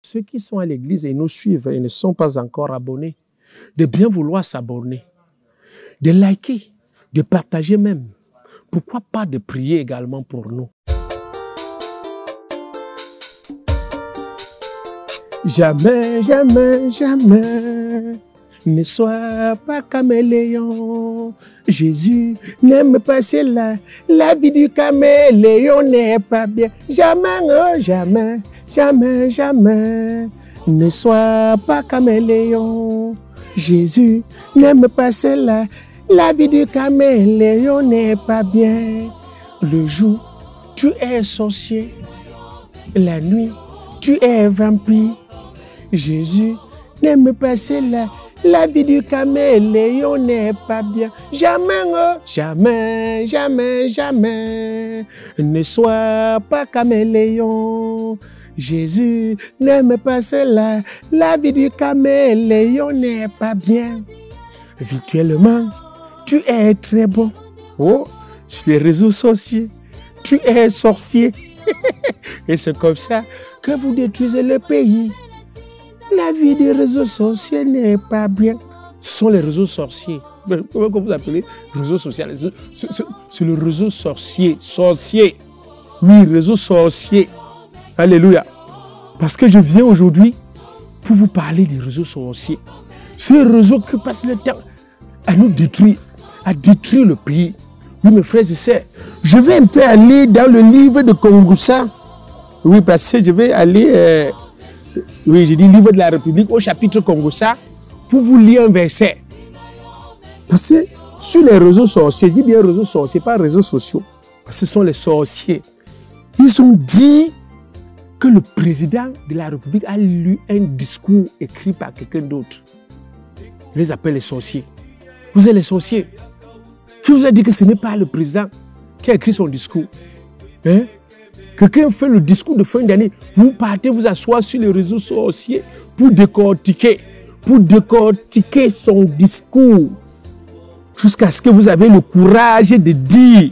Ceux qui sont à l'église et nous suivent et ne sont pas encore abonnés, de bien vouloir s'abonner, de liker, de partager même. Pourquoi pas de prier également pour nous? Jamais, jamais, jamais, ne sois pas caméléon. Jésus n'aime pas cela. La vie du caméléon n'est pas bien. Jamais, oh, jamais, jamais, jamais, ne sois pas caméléon. Jésus n'aime pas cela. La vie du caméléon n'est pas bien. Le jour, tu es sorcier. La nuit, tu es vampire. Jésus n'aime pas cela. La vie du caméléon n'est pas bien. Jamais, oh, jamais, jamais, jamais, ne sois pas caméléon. Jésus n'aime pas cela. La vie du caméléon n'est pas bien. Virtuellement, tu es très bon. Oh, sur les réseaux sociaux, tu es sorcier. Et c'est comme ça que vous détruisez le pays. La vie des réseaux sociaux n'est pas bien. Ce sont les réseaux sorciers. Comment vous appelez réseau social? C'est le réseau sorcier. Sorcier. Oui, réseau sorcier. Alléluia. Parce que je viens aujourd'hui pour vous parler des réseaux sorciers. Ces réseaux qui passent le temps à nous détruire, à détruire le pays. Oui, mes frères et sœurs, je vais un peu aller dans le livre de Kongosa. Oui, parce que je vais aller... oui, j'ai dit livre de la République au chapitre Kongosa pour vous lire un verset. Parce que sur les réseaux sorciers, je dis bien réseaux sorciers, pas réseaux sociaux. Parce que ce sont les sorciers. Ils ont dit que le président de la République a lu un discours écrit par quelqu'un d'autre. Je les appelle les sorciers. Vous êtes les sorciers. Qui vous a dit que ce n'est pas le président qui a écrit son discours? Hein? Quelqu'un fait le discours de fin d'année, vous partez vous asseoir sur les réseaux sorciers pour décortiquer son discours jusqu'à ce que vous avez le courage de dire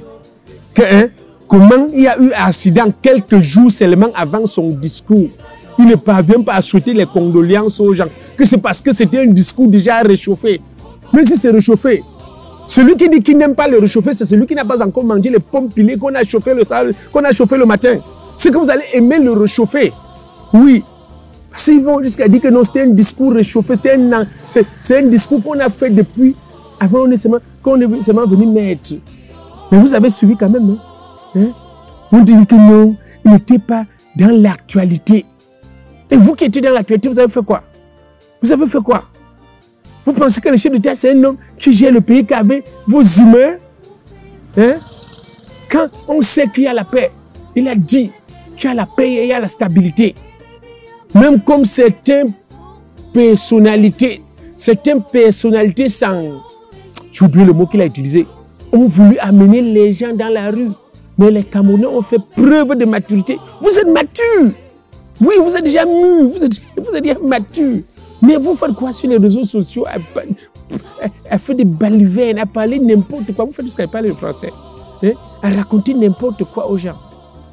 que, comment il y a eu un accident quelques jours seulement avant son discours. Il ne parvient pas à souhaiter les condoléances aux gens, que c'est parce que c'était un discours déjà réchauffé. Même si c'est réchauffé, celui qui dit qu'il n'aime pas le réchauffer, c'est celui qui n'a pas encore mangé les pommes pilées qu'on a chauffé le matin. C'est que vous allez aimer le réchauffer. Oui. Parce qu'ils vont jusqu'à dire que non, c'était un discours réchauffé. C'est un discours qu'on a fait depuis avant qu'on est seulement venu mettre. Mais vous avez suivi quand même, non? Hein? On dit que non, il n'était pas dans l'actualité. Et vous qui étiez dans l'actualité, vous avez fait quoi? Vous avez fait quoi? Vous pensez que le chef d'État, c'est un homme qui gère le pays, qui avait vos humeurs? Hein? Quand on sait qu'il y a la paix, il a dit qu'il y a la paix et il y a la stabilité. Même comme certaines personnalités sans... J'ai oublié le mot qu'il a utilisé. Ont voulu amener les gens dans la rue. Mais les Camerounais ont fait preuve de maturité. Vous êtes matures. Oui, vous êtes déjà mûrs. Vous êtes déjà matures. Mais vous faites quoi sur les réseaux sociaux? Elle fait des balivernes, à parler n'importe quoi. Vous faites ce qu'elle parle le français. Hein? À raconter n'importe quoi aux gens.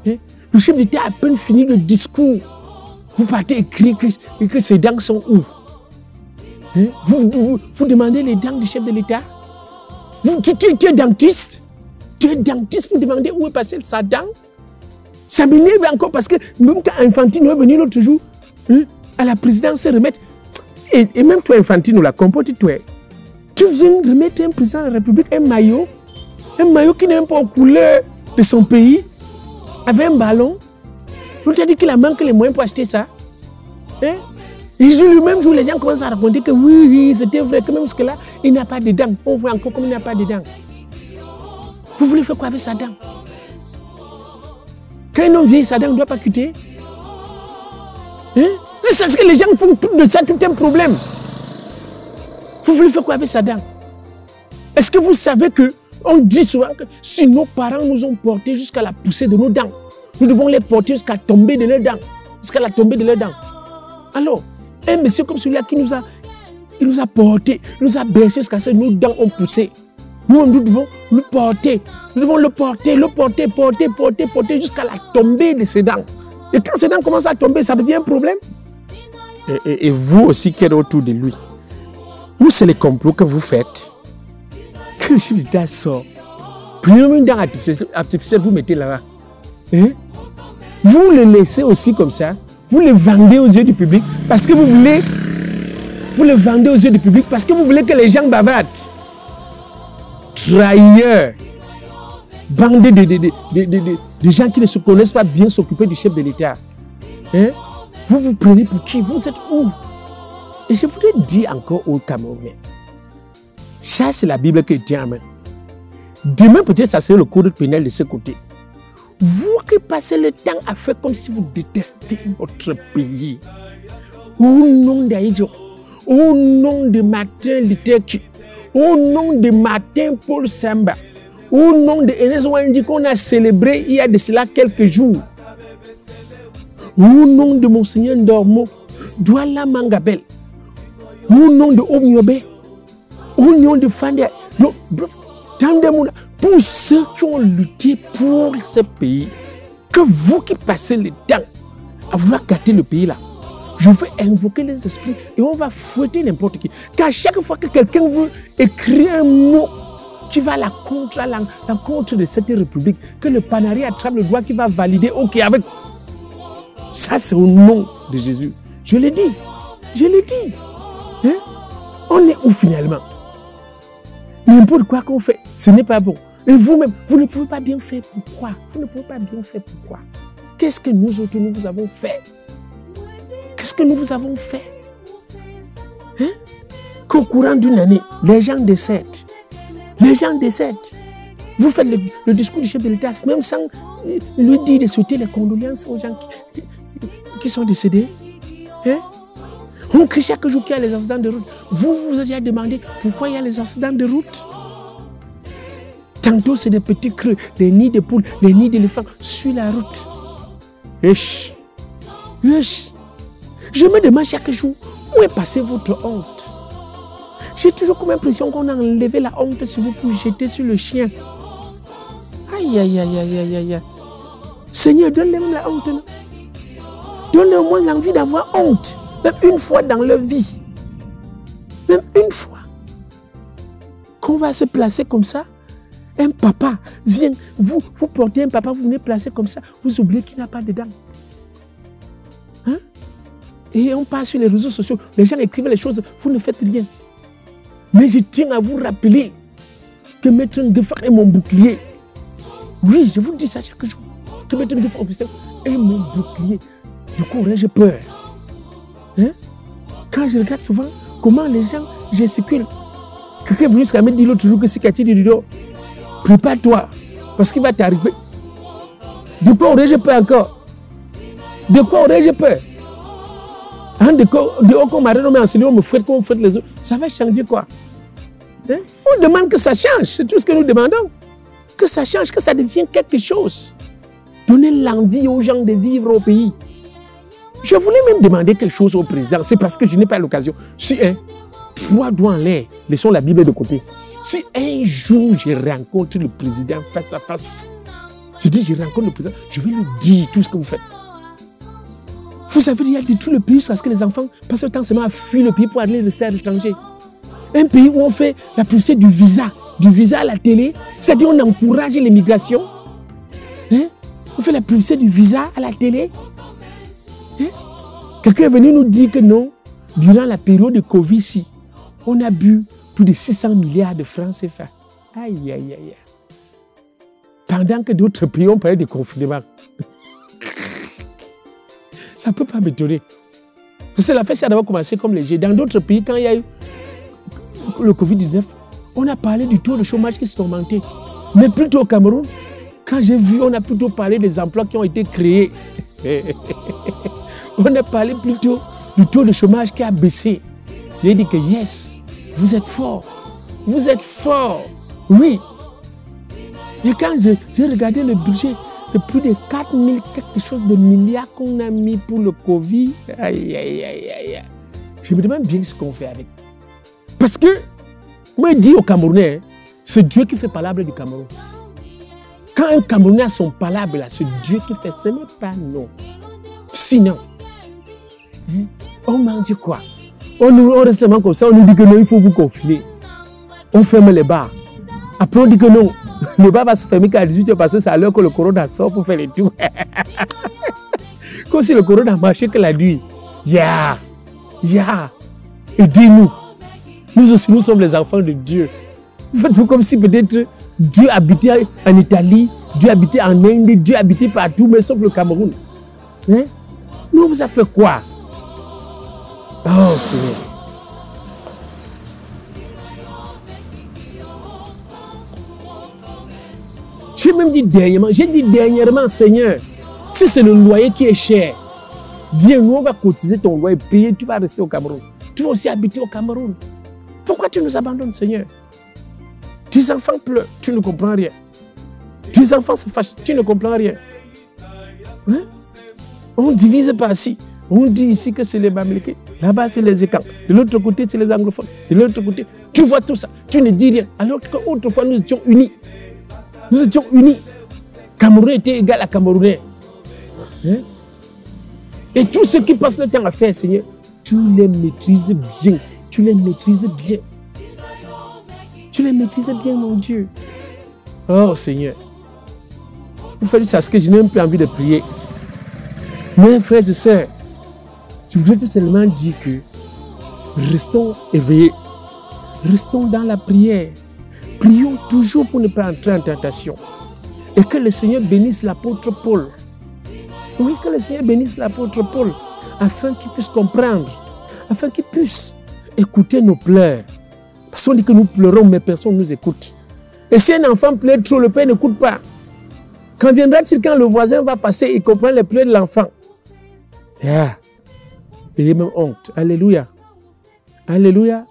Hein? Le chef d'État a à peine fini le discours. Vous partez écrire que ses dents sont où? Hein? Vous demandez les dents du chef de l'État? Tu es dentiste? Tu es dentiste pour demander où est passée sa dent? Ça m'énerve encore parce que même quand Infantino est venu l'autre jour, hein, à la présidence se remettre. Et même toi, Infantino, la comporte-toi. Tu viens remettre un président de la République un maillot qui n'est même pas aux couleurs de son pays, avec un ballon. On t'a dit qu'il a manqué les moyens pour acheter ça. Hein? Et le même jour, les gens commencent à raconter que oui, c'était vrai, que même jusque-là, il n'a pas de dents. On voit encore comme il n'a pas de dents. Vous voulez faire quoi avec sa dent? Quand un homme vieillit, sa dent ne doit pas quitter. Hein? C'est ce que les gens font tout de ça, tout un problème. Vous voulez faire quoi avec sa dent? Est-ce que vous savez qu'on dit souvent que si nos parents nous ont portés jusqu'à la poussée de nos dents, nous devons les porter jusqu'à tomber de leurs dents. Jusqu'à la tombée de leurs dents. Alors, un monsieur comme celui-là qui nous a portés, nous a bercés jusqu'à ce que nos dents ont poussé. Nous devons le porter. Nous devons le porter jusqu'à la tombée de ses dents. Et quand ses dents commencent à tomber, ça devient un problème. et vous aussi qui êtes autour de lui, ou c'est les complots que vous faites, que le chef d'État sort. Prenez une dent artificielle, vous mettez là-bas. Hein? Vous le laissez aussi comme ça. Vous le vendez aux yeux du public parce que vous voulez. Vous le vendez aux yeux du public parce que vous voulez que les gens bavardent. Trahilleurs. Bandés de gens qui ne se connaissent pas bien s'occuper du chef de l'État. Hein? Vous vous prenez pour qui? Vous êtes où? Et je voudrais dire encore aux Camerounais. Ça, c'est la Bible qui tient en main. Demain, peut-être, ça serait le code pénal de ce côté. Vous qui passez le temps à faire comme si vous détestez votre pays. Au nom d'Aïdjo, au nom de Martin Luther King, au nom de Martin Paul Samba, au nom de Enes Wandi qu'on a célébré il y a de cela quelques jours, au nom de Monseigneur Ndormo, Douala Mangabel, au nom de Omyobe, au nom de Fandé, pour ceux qui ont lutté pour ce pays, que vous qui passez le temps à vouloir gâter le pays là, je veux invoquer les esprits et on va fouetter n'importe qui. Car chaque fois que quelqu'un veut écrire un mot qui va à l'encontre de cette république, que le Panari attrape le doigt qui va valider, ok, avec. Ça, c'est au nom de Jésus. Je l'ai dit. Je l'ai dit. Hein? On est où finalement? N'importe quoi qu'on fait, ce n'est pas bon. Et vous-même, vous ne pouvez pas bien faire pourquoi? Vous ne pouvez pas bien faire pourquoi? Qu'est-ce que nous autres, nous vous avons fait? Qu'est-ce que nous vous avons fait? Hein? Qu'au courant d'une année, les gens décèdent. Les gens décèdent. Vous faites le discours du chef de l'État, même sans lui dire de souhaiter les condoléances aux gens qui sont décédés. Hein? On crie chaque jour qu'il y a les accidents de route. Vous vous avez demandé pourquoi il y a les accidents de route. Tantôt, c'est des petits creux, des nids de poules, des nids d'éléphants sur la route. Wesh. Wesh. Je me demande chaque jour, où est passée votre honte? J'ai toujours comme l'impression qu'on a enlevé la honte sur vous pour jeter sur le chien. Aïe, aïe, aïe, aïe, aïe, aïe. Seigneur, donne-leur la honte. Donne-leur au moins l'envie d'avoir honte. Même une fois dans leur vie. Même une fois. Qu'on va se placer comme ça. Un papa vient, vous portez un papa, vous venez placer comme ça, vous oubliez qu'il n'a pas de dents. Hein? Et on passe sur les réseaux sociaux, les gens écrivent les choses, vous ne faites rien. Mais je tiens à vous rappeler que Maître Ngefar est mon bouclier. Oui, je vous dis ça chaque jour. Que Maître Ngefar est mon bouclier. Du coup, j'ai peur. Hein? Quand je regarde souvent comment les gens gesticulent, quelqu'un est venu jusqu'à me dire l'autre jour que si Cathy dit du dos, prépare-toi, parce qu'il va t'arriver. De quoi aurais-je peur encore? De quoi aurais-je peur? Hein, de quoi qu'on m'a renommé enseigné, on me fouette comme on fouette les autres. Ça va changer quoi? Hein? On demande que ça change, c'est tout ce que nous demandons. Que ça change, que ça devienne quelque chose. Donner l'envie aux gens de vivre au pays. Je voulais même demander quelque chose au président, c'est parce que je n'ai pas l'occasion. Si 3 doigts en l'air, laissons la Bible de côté. Si un jour je rencontre le président face à face, je dis je rencontre le président, je vais lui dire tout ce que vous faites. Vous savez, il y a de tout le pays parce que les enfants passent le temps seulement à fuir le pays pour aller rester à l'étranger. Un pays où on fait la publicité du visa à la télé, c'est-à-dire on encourage l'immigration. Hein? On fait la publicité du visa à la télé. Hein? Quelqu'un est venu nous dire que non, durant la période de Covid, si, on a bu plus de 600 milliards de francs CFA. Aïe, aïe, aïe, aïe. Pendant que d'autres pays ont parlé de confinement. Ça ne peut pas m'étonner. Parce que la fête, ça doit commencer comme léger. Dans d'autres pays, quand il y a eu le Covid-19, on a parlé du taux de chômage qui s'est augmenté. Mais plutôt au Cameroun, quand j'ai vu, on a plutôt parlé des emplois qui ont été créés. On a parlé plutôt du taux de chômage qui a baissé. J'ai dit que yes, vous êtes fort. Vous êtes fort. Oui. Et quand j'ai regardé le budget de plus de 4000 quelque chose de milliards qu'on a mis pour le Covid, aïe, aïe, aïe, aïe. Je me demande bien ce qu'on fait avec. Parce que, moi je dis aux Camerounais, c'est Dieu qui fait palabre du Cameroun. Quand un Camerounais a son palabre là, c'est Dieu qui fait, ce n'est pas non. Sinon, On m'a dit quoi? On reste seulement comme ça, on nous dit que non, il faut vous confiner. On ferme les bars. Après, on dit que non, le bar va se fermer qu'à 18h parce que c'est à l'heure que le corona sort pour faire les tours. Comme si le corona marchait que la nuit. Aidez-nous. Nous aussi, nous sommes les enfants de Dieu. Faites-vous comme si peut-être Dieu habitait en Italie, Dieu habitait en Inde, Dieu habitait partout, mais sauf le Cameroun. Hein? Nous, vous a fait quoi? Oh Seigneur. J'ai dit dernièrement, Seigneur, si c'est le loyer qui est cher, viens, nous on va cotiser ton loyer, payer, tu vas rester au Cameroun. Tu vas aussi habiter au Cameroun. Pourquoi tu nous abandonnes, Seigneur? Tes enfants pleurent, tu ne comprends rien. Tes enfants se fâchent, tu ne comprends rien. Hein? On divise par ici. On dit ici que c'est les Bamileke. Là-bas, c'est les Écans. De l'autre côté, c'est les anglophones. De l'autre côté, tu vois tout ça. Tu ne dis rien. Alors qu'autrefois, nous étions unis. Nous étions unis. Camerounais était égal à Camerounais. Hein? Et tout ce qui passe le temps à faire, Seigneur, tu les maîtrises bien. Tu les maîtrises bien. Tu les maîtrises bien, mon Dieu. Oh, Seigneur. Il faut dire que je n'ai même plus envie de prier. Mes frères et sœurs, je voudrais tout simplement dire que restons éveillés. Restons dans la prière. Prions toujours pour ne pas entrer en tentation. Et que le Seigneur bénisse l'apôtre Paul. Oui, que le Seigneur bénisse l'apôtre Paul, afin qu'il puisse comprendre, afin qu'il puisse écouter nos pleurs. Parce qu'on dit que nous pleurons, mais personne ne nous écoute. Et si un enfant pleure trop, le père n'écoute pas. Quand viendra-t-il quand le voisin va passer, il comprend les pleurs de l'enfant? Il y a même honte. Alléluia. Alléluia.